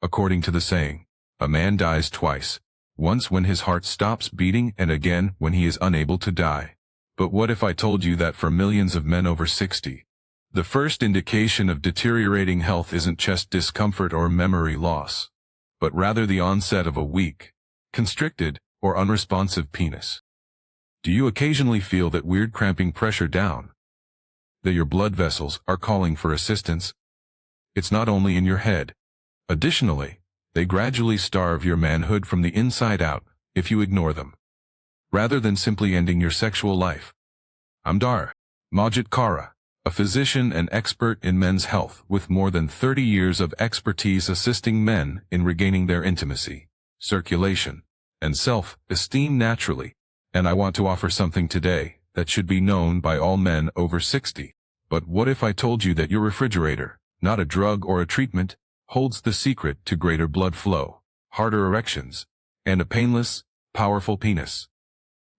according to the saying, a man dies twice, once when his heart stops beating and again when he is unable to die. But what if I told you that for millions of men over 60, the first indication of deteriorating health isn't chest discomfort or memory loss, but rather the onset of a weak, constricted, or unresponsive penis? Do you occasionally feel that weird cramping pressure down? That your blood vessels are calling for assistance? It's not only in your head. Additionally, they gradually starve your manhood from the inside out if you ignore them, rather than simply ending your sexual life. I'm Dar Majid Kara, a physician and expert in men's health with more than 30 years of expertise assisting men in regaining their intimacy, circulation, and self-esteem naturally, and I want to offer something today that should be known by all men over 60. But what if I told you that your refrigerator, not a drug or a treatment, holds the secret to greater blood flow, harder erections, and a painless, powerful penis?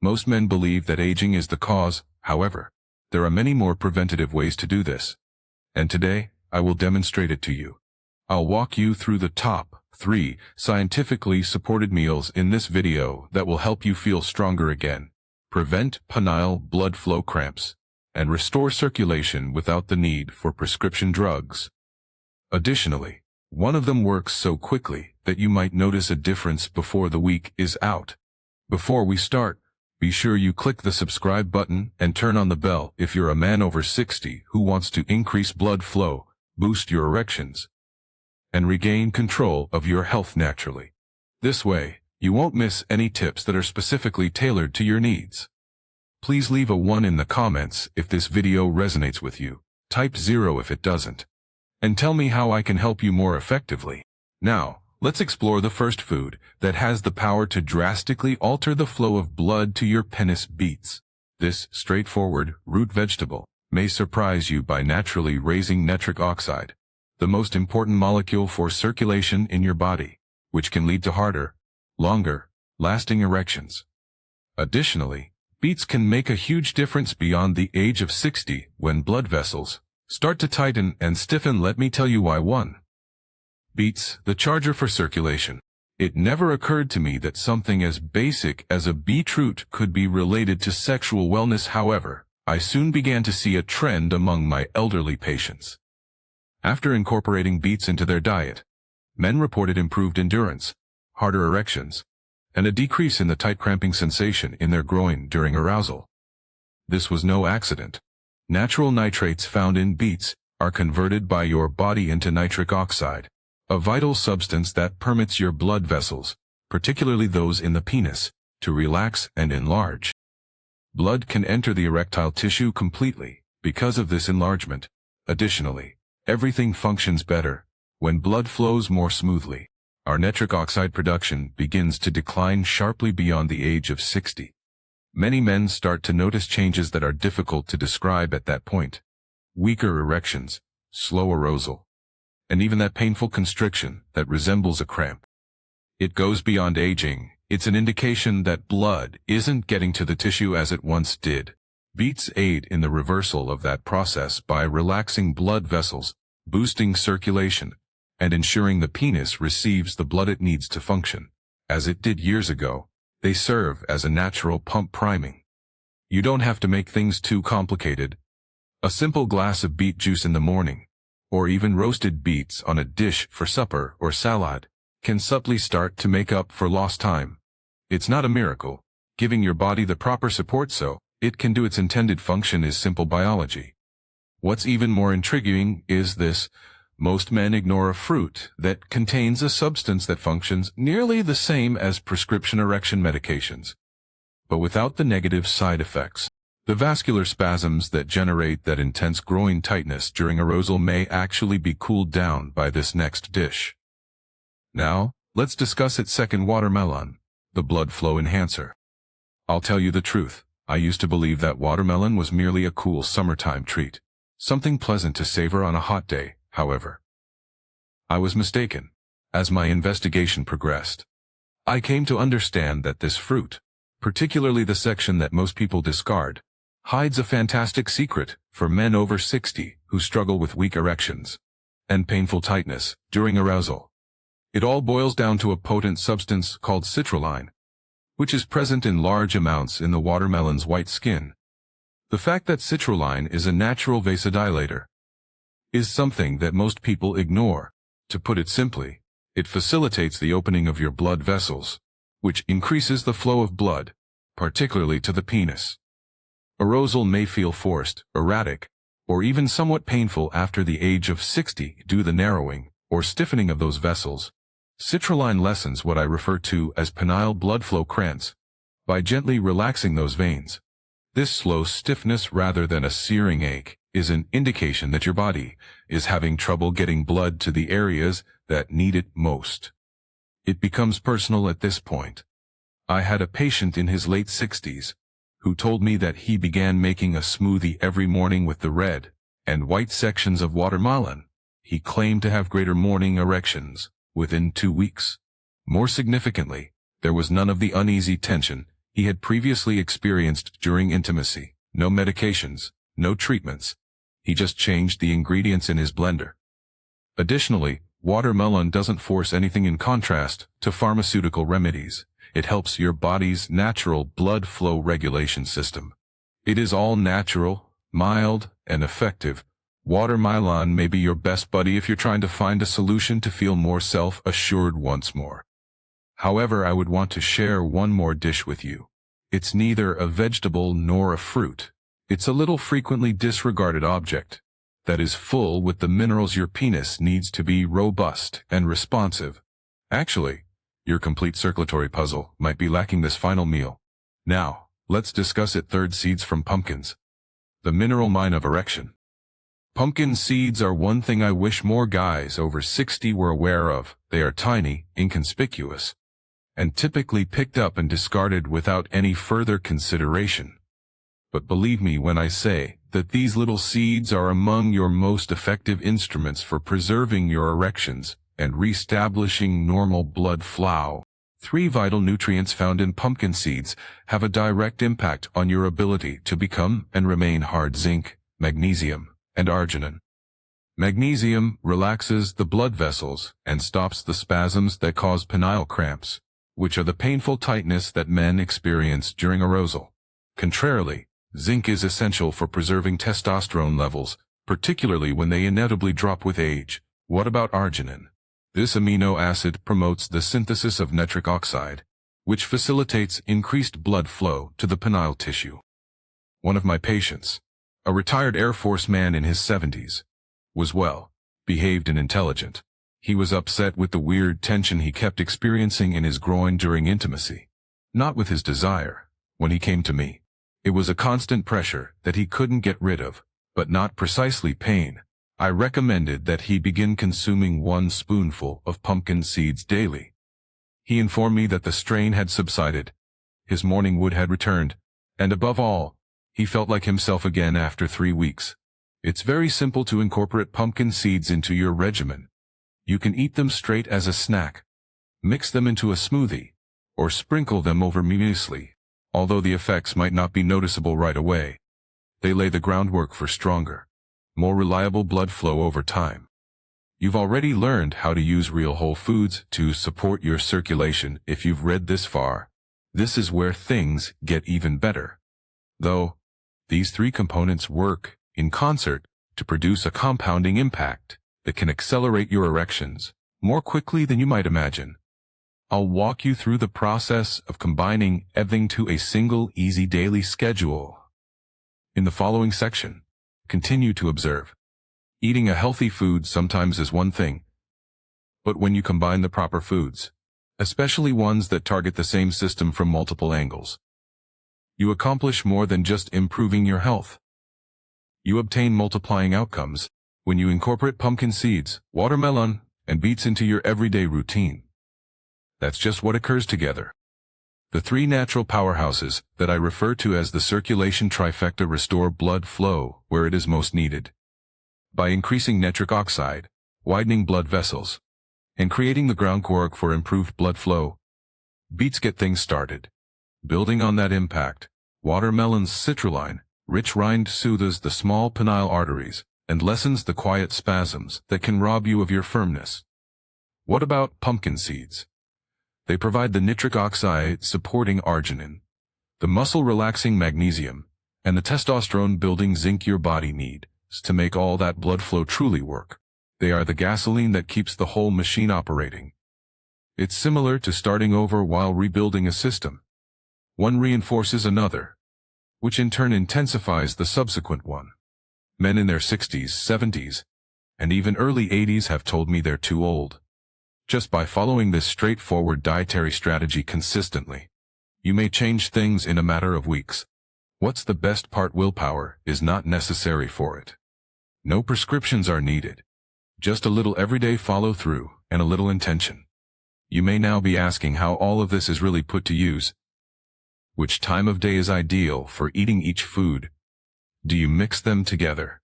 Most men believe that aging is the cause. However, there are many more preventative ways to do this. And today, I will demonstrate it to you. I'll walk you through the top 3 scientifically supported meals in this video that will help you feel stronger again, prevent penile blood flow cramps, and restore circulation without the need for prescription drugs. Additionally, one of them works so quickly that you might notice a difference before the week is out. Before we start, be sure you click the subscribe button and turn on the bell if you're a man over 60 who wants to increase blood flow, boost your erections, and regain control of your health naturally. This way, you won't miss any tips that are specifically tailored to your needs. Please leave a 1 in the comments if this video resonates with you. Type 0 if it doesn't. And tell me how I can help you more effectively. Now, let's explore the first food that has the power to drastically alter the flow of blood to your penis: beets. This straightforward root vegetable may surprise you by naturally raising nitric oxide, the most important molecule for circulation in your body, which can lead to harder, longer, lasting erections. Additionally, beets can make a huge difference beyond the age of 60 when blood vessels start to tighten and stiffen. Let me tell you why. 1. Beets, the charger for circulation. It never occurred to me that something as basic as a beetroot could be related to sexual wellness. However, I soon began to see a trend among my elderly patients. After incorporating beets into their diet, men reported improved endurance, harder erections, and a decrease in the tight cramping sensation in their groin during arousal. This was no accident. Natural nitrates found in beets are converted by your body into nitric oxide, a vital substance that permits your blood vessels, particularly those in the penis, to relax and enlarge. Blood can enter the erectile tissue completely because of this enlargement. Additionally, everything functions better when blood flows more smoothly. Our nitric oxide production begins to decline sharply beyond the age of 60. Many men start to notice changes that are difficult to describe at that point: weaker erections, slow arousal, and even that painful constriction that resembles a cramp. It goes beyond aging. It's an indication that blood isn't getting to the tissue as it once did. Beets aid in the reversal of that process by relaxing blood vessels, boosting circulation, and ensuring the penis receives the blood it needs to function. As it did years ago, they serve as a natural pump priming. You don't have to make things too complicated. A simple glass of beet juice in the morning, or even roasted beets on a dish for supper or salad, can subtly start to make up for lost time. It's not a miracle. Giving your body the proper support so it can do its intended function is simple biology. What's even more intriguing is this: most men ignore a fruit that contains a substance that functions nearly the same as prescription erection medications, but without the negative side effects. The vascular spasms that generate that intense groin tightness during arousal may actually be cooled down by this next dish. Now, let's discuss its second: watermelon, the blood flow enhancer. I'll tell you the truth, I used to believe that watermelon was merely a cool summertime treat, something pleasant to savor on a hot day. However, I was mistaken. As my investigation progressed, I came to understand that this fruit, particularly the section that most people discard, hides a fantastic secret for men over 60 who struggle with weak erections and painful tightness during arousal. It all boils down to a potent substance called citrulline, which is present in large amounts in the watermelon's white skin. The fact that citrulline is a natural vasodilator is something that most people ignore. To put it simply, it facilitates the opening of your blood vessels, which increases the flow of blood, particularly to the penis. Arousal may feel forced, erratic, or even somewhat painful after the age of 60 due to the narrowing or stiffening of those vessels. Citrulline lessens what I refer to as penile blood flow cramps by gently relaxing those veins. This slow stiffness rather than a searing ache is an indication that your body is having trouble getting blood to the areas that need it most. It becomes personal at this point. I had a patient in his late 60s who told me that he began making a smoothie every morning with the red and white sections of watermelon. He claimed to have greater morning erections within 2 weeks. More significantly, there was none of the uneasy tension he had previously experienced during intimacy. No medications, no treatments. He just changed the ingredients in his blender. Additionally, watermelon doesn't force anything in contrast to pharmaceutical remedies. It helps your body's natural blood flow regulation system. It is all natural, mild, and effective. Watermelon may be your best buddy if you're trying to find a solution to feel more self-assured once more. However, I would want to share one more dish with you. It's neither a vegetable nor a fruit. It's a little frequently disregarded object that is full with the minerals your penis needs to be robust and responsive. Actually, your complete circulatory puzzle might be lacking this final meal. Now, let's discuss it. Third, seeds from pumpkins. The mineral mine of erection. Pumpkin seeds are one thing I wish more guys over 60 were aware of. They are tiny, inconspicuous, and typically picked up and discarded without any further consideration. But believe me when I say that these little seeds are among your most effective instruments for preserving your erections and reestablishing normal blood flow. 3 vital nutrients found in pumpkin seeds have a direct impact on your ability to become and remain hard: zinc, magnesium, and arginine. Magnesium relaxes the blood vessels and stops the spasms that cause penile cramps, which are the painful tightness that men experience during arousal. Contrarily, zinc is essential for preserving testosterone levels, particularly when they inevitably drop with age. What about arginine? This amino acid promotes the synthesis of nitric oxide, which facilitates increased blood flow to the penile tissue. One of my patients, a retired Air Force man in his 70s, was well-behaved and intelligent. He was upset with the weird tension he kept experiencing in his groin during intimacy. Not with his desire. When he came to me, it was a constant pressure that he couldn't get rid of, but not precisely pain. I recommended that he begin consuming 1 spoonful of pumpkin seeds daily. He informed me that the strain had subsided, his morning wood had returned, and above all, he felt like himself again after 3 weeks. It's very simple to incorporate pumpkin seeds into your regimen. You can eat them straight as a snack, mix them into a smoothie, or sprinkle them over muesli. Although the effects might not be noticeable right away, they lay the groundwork for stronger, more reliable blood flow over time. You've already learned how to use real whole foods to support your circulation. If you've read this far, this is where things get even better. Though, these 3 components work in concert to produce a compounding impact that can accelerate your erections more quickly than you might imagine. I'll walk you through the process of combining everything to a single easy daily schedule. In the following section, continue to observe. Eating a healthy food sometimes is one thing, but when you combine the proper foods, especially ones that target the same system from multiple angles, you accomplish more than just improving your health. You obtain multiplying outcomes when you incorporate pumpkin seeds, watermelon, and beets into your everyday routine. That's just what occurs together. The 3 natural powerhouses that I refer to as the circulation trifecta restore blood flow where it is most needed. By increasing nitric oxide, widening blood vessels, and creating the groundwork for improved blood flow, beets get things started. Building on that impact, watermelon's citrulline, rich rind soothes the small penile arteries and lessens the quiet spasms that can rob you of your firmness. What about pumpkin seeds? They provide the nitric oxide supporting arginine, the muscle relaxing magnesium, and the testosterone building zinc your body needs to make all that blood flow truly work. They are the gasoline that keeps the whole machine operating. It's similar to starting over while rebuilding a system. One reinforces another, which in turn intensifies the subsequent one. Men in their 60s, 70s, and even early 80s have told me they're too old. Just by following this straightforward dietary strategy consistently, you may change things in a matter of weeks. What's the best part? Willpower is not necessary for it. No prescriptions are needed. Just a little everyday follow-through and a little intention. You may now be asking how all of this is really put to use. Which time of day is ideal for eating each food? Do you mix them together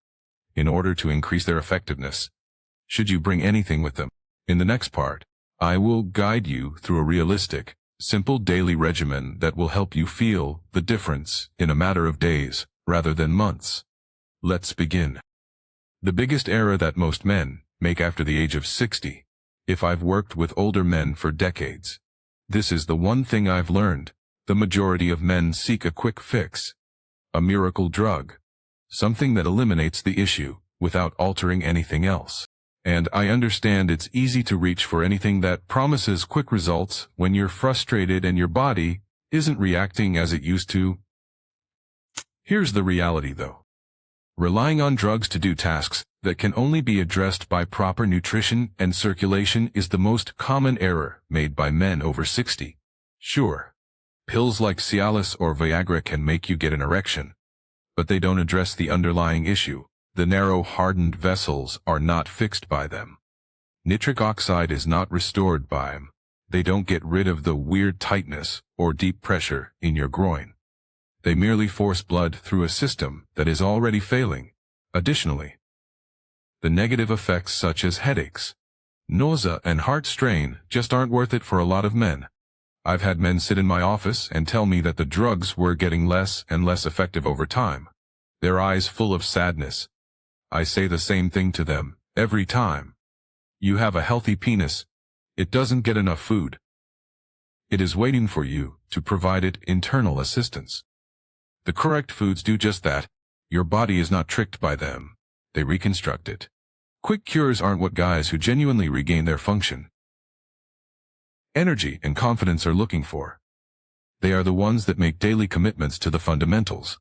in order to increase their effectiveness? Should you bring anything with them? In the next part, I will guide you through a realistic, simple daily regimen that will help you feel the difference in a matter of days rather than months. Let's begin. The biggest error that most men make after the age of 60. If I've worked with older men for decades, this is the one thing I've learned. The majority of men seek a quick fix, a miracle drug, something that eliminates the issue without altering anything else. And I understand it's easy to reach for anything that promises quick results when you're frustrated and your body isn't reacting as it used to. Here's the reality though. Relying on drugs to do tasks that can only be addressed by proper nutrition and circulation is the most common error made by men over 60. Sure, pills like Cialis or Viagra can make you get an erection, but they don't address the underlying issue. The narrow, hardened vessels are not fixed by them. Nitric oxide is not restored by them. They don't get rid of the weird tightness or deep pressure in your groin. They merely force blood through a system that is already failing. Additionally, the negative effects such as headaches, nausea, and heart strain just aren't worth it for a lot of men. I've had men sit in my office and tell me that the drugs were getting less and less effective over time, their eyes full of sadness. I say the same thing to them every time. You have a healthy penis. It doesn't get enough food. It is waiting for you to provide it internal assistance. The correct foods do just that. Your body is not tricked by them. They reconstruct it. Quick cures aren't what guys who genuinely regain their function, energy, and confidence are looking for. They are the ones that make daily commitments to the fundamentals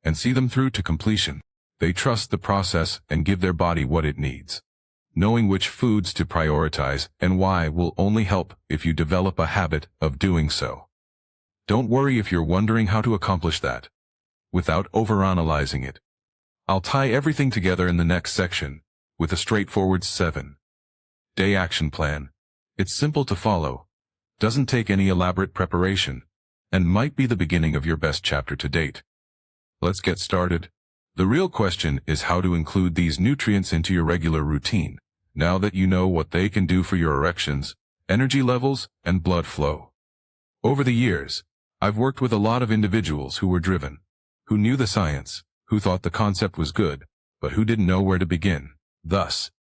and see them through to completion. They trust the process and give their body what it needs. Knowing which foods to prioritize and why will only help if you develop a habit of doing so. Don't worry if you're wondering how to accomplish that without overanalyzing it. I'll tie everything together in the next section with a straightforward 7-day action plan. It's simple to follow, doesn't take any elaborate preparation, and might be the beginning of your best chapter to date. Let's get started. The real question is how to include these nutrients into your regular routine, now that you know what they can do for your erections, energy levels, and blood flow. Over the years, I've worked with a lot of individuals who were driven, who knew the science, who thought the concept was good, but who didn't know where to begin. Thus,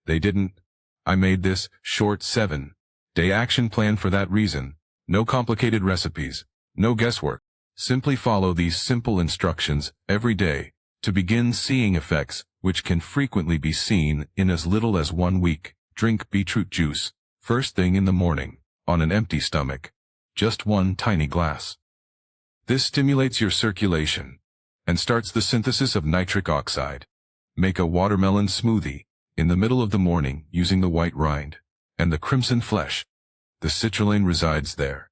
I made this short 7-day action plan for that reason. No complicated recipes, no guesswork. Simply follow these simple instructions every day to begin seeing effects, which can frequently be seen in as little as 1 week. Drink beetroot juice first thing in the morning, on an empty stomach. Just 1 tiny glass. This stimulates your circulation and starts the synthesis of nitric oxide. Make a watermelon smoothie in the middle of the morning using the white rind and the crimson flesh. The citrulline resides there.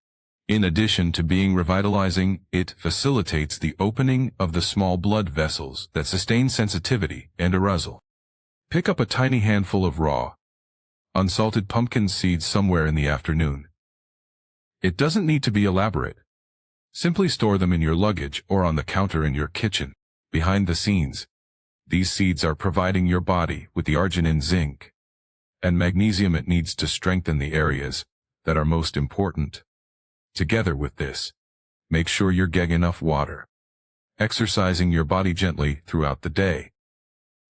In addition to being revitalizing, it facilitates the opening of the small blood vessels that sustain sensitivity and arousal. Pick up a tiny handful of raw, unsalted pumpkin seeds somewhere in the afternoon. It doesn't need to be elaborate. Simply store them in your luggage or on the counter in your kitchen. Behind the scenes, these seeds are providing your body with the arginine, zinc, and magnesium it needs to strengthen the areas that are most important. Together with this, make sure you're getting enough water, exercising your body gently throughout the day,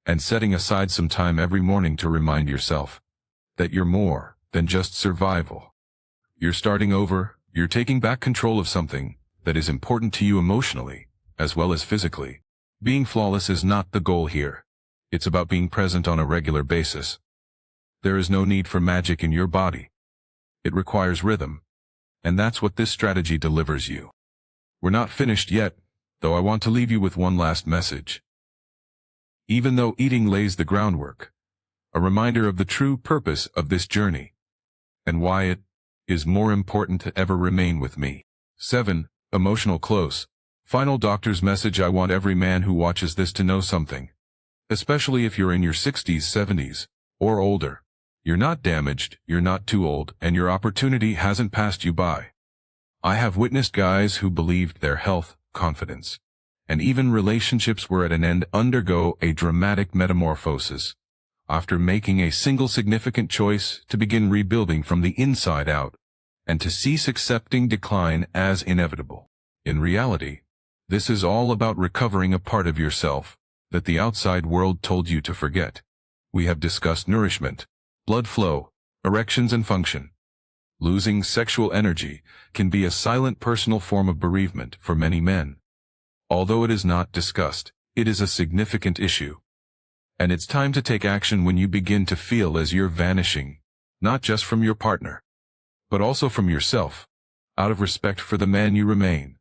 and setting aside some time every morning to remind yourself that you're more than just survival. You're starting over, you're taking back control of something that is important to you emotionally, as well as physically. Being flawless is not the goal here. It's about being present on a regular basis. There is no need for magic in your body. It requires rhythm. And that's what this strategy delivers you. We're not finished yet, though I want to leave you with one last message. Even though eating lays the groundwork, a reminder of the true purpose of this journey, and why it is more important to ever remain with me. 7. Emotional close. Final doctor's message. I want every man who watches this to know something. Especially if you're in your 60s, 70s, or older. You're not damaged, you're not too old, and your opportunity hasn't passed you by. I have witnessed guys who believed their health, confidence, and even relationships were at an end undergo a dramatic metamorphosis after making a single significant choice to begin rebuilding from the inside out and to cease accepting decline as inevitable. In reality, this is all about recovering a part of yourself that the outside world told you to forget. We have discussed nourishment, blood flow, erections and function. Losing sexual energy can be a silent personal form of bereavement for many men. Although it is not discussed, it is a significant issue. And it's time to take action when you begin to feel as you're vanishing, not just from your partner, but also from yourself, out of respect for the man you remain.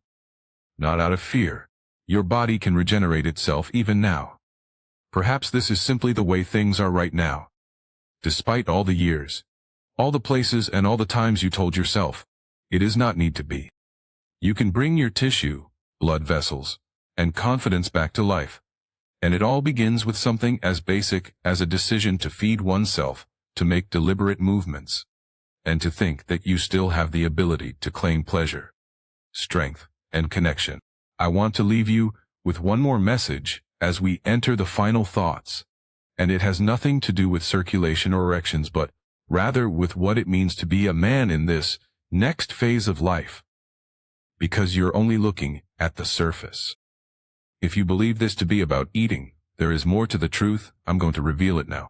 Not out of fear. Your body can regenerate itself even now. Perhaps this is simply the way things are right now. Despite all the years, all the places and all the times you told yourself, it is not need to be. You can bring your tissue, blood vessels, and confidence back to life. And it all begins with something as basic as a decision to feed oneself, to make deliberate movements, and to think that you still have the ability to claim pleasure, strength, and connection. I want to leave you with one more message as we enter the final thoughts. And it has nothing to do with circulation or erections, but rather with what it means to be a man in this next phase of life. Because you're only looking at the surface. If you believe this to be about eating, there is more to the truth. I'm going to reveal it now.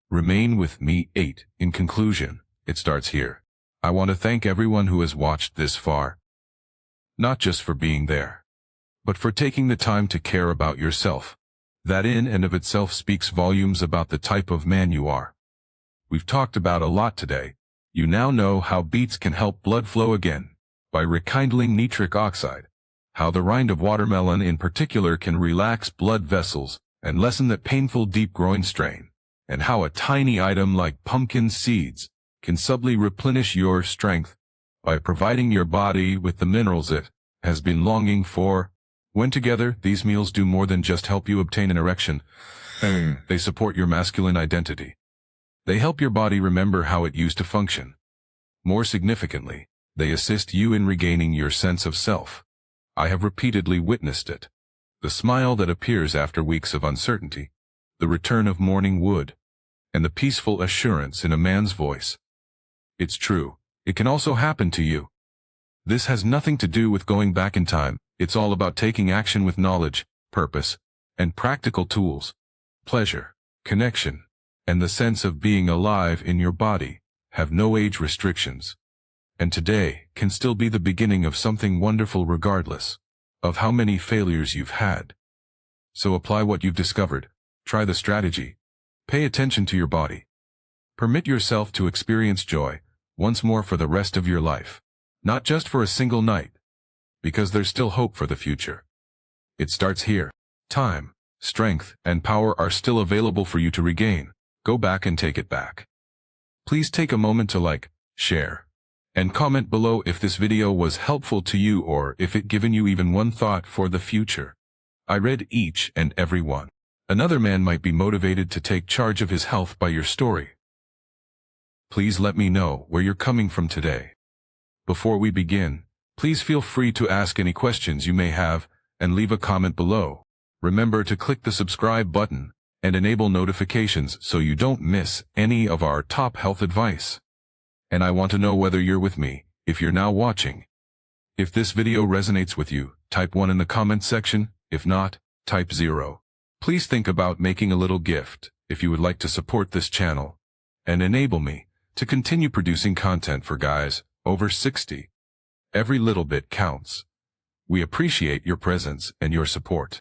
Remain with me. 8. In conclusion, it starts here. I want to thank everyone who has watched this far. Not just for being there, but for taking the time to care about yourself. That in and of itself speaks volumes about the type of man you are. We've talked about a lot today. You now know how beets can help blood flow again, by rekindling nitric oxide, how the rind of watermelon in particular can relax blood vessels and lessen that painful deep groin strain, and how a tiny item like pumpkin seeds can subtly replenish your strength by providing your body with the minerals it has been longing for. When together, these meals do more than just help you obtain an erection. They support your masculine identity. They help your body remember how it used to function. More significantly, they assist you in regaining your sense of self. I have repeatedly witnessed it. The smile that appears after weeks of uncertainty, the return of morning wood, and the peaceful assurance in a man's voice. It's true, it can also happen to you. This has nothing to do with going back in time. It's all about taking action with knowledge, purpose, and practical tools. Pleasure, connection, and the sense of being alive in your body have no age restrictions. And today can still be the beginning of something wonderful regardless of how many failures you've had. So apply what you've discovered, try the strategy, pay attention to your body. Permit yourself to experience joy once more for the rest of your life, not just for a single night, because there's still hope for the future. It starts here. Time, strength, and power are still available for you to regain. Go back and take it back. Please take a moment to like, share, and comment below if this video was helpful to you or if it given you even one thought for the future. I read each and every one. Another man might be motivated to take charge of his health by your story. Please let me know where you're coming from today. Before we begin, please feel free to ask any questions you may have and leave a comment below. Remember to click the subscribe button and enable notifications so you don't miss any of our top health advice. And I want to know whether you're with me, if you're now watching. If this video resonates with you, type 1 in the comment section. If not, type 0. Please think about making a little gift if you would like to support this channel and enable me to continue producing content for guys over 60. Every little bit counts. We appreciate your presence and your support.